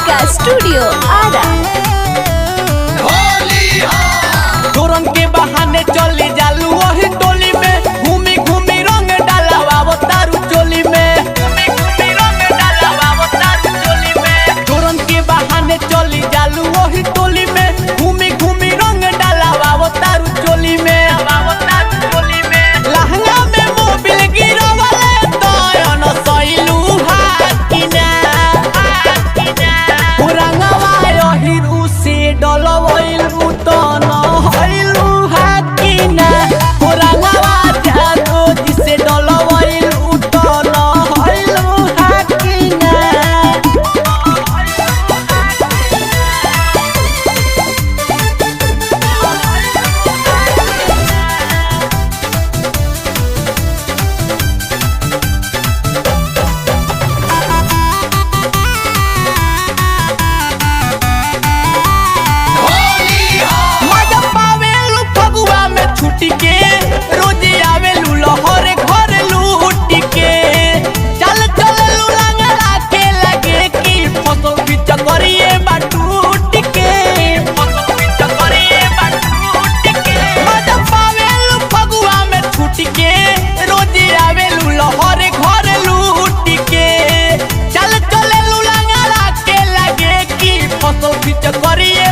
Kalika studio Ara. तोरन के बहाने चली जालू वही टोली में, घूमी घूमी रंग डालावा वो तारू चोली में, घूमी घूमी रंग डालावा वो तारू चोली में। तोरन के बहाने चली जालू वही टोली में, घूमी घूमी रंग डालावा वो तारू चोली में, वो तारू चोली में। लहंगा में मोबिल गिरवले तोयन सइलू हाकिना रंगवा यही से डलवइलू तो न हइलू हाकिना रंगवा जादू जिसे डलवइलू तो न हइलू हाकिना। मजा पावेलू फगुआ में छुट्टी के, रोज आवेलू लहरे घर लूटी के। चल चललू लंगड़ा के लगे कि फसल बिच करिए बाटूट के, फसल बिच करिए बाटूट के। मजा पावेलू फगुआ में छुट्टी के, रोज आवेलू लहरे घर लूटी के। चल चललू लंगड़ा के लगे कि फसल बिच करिए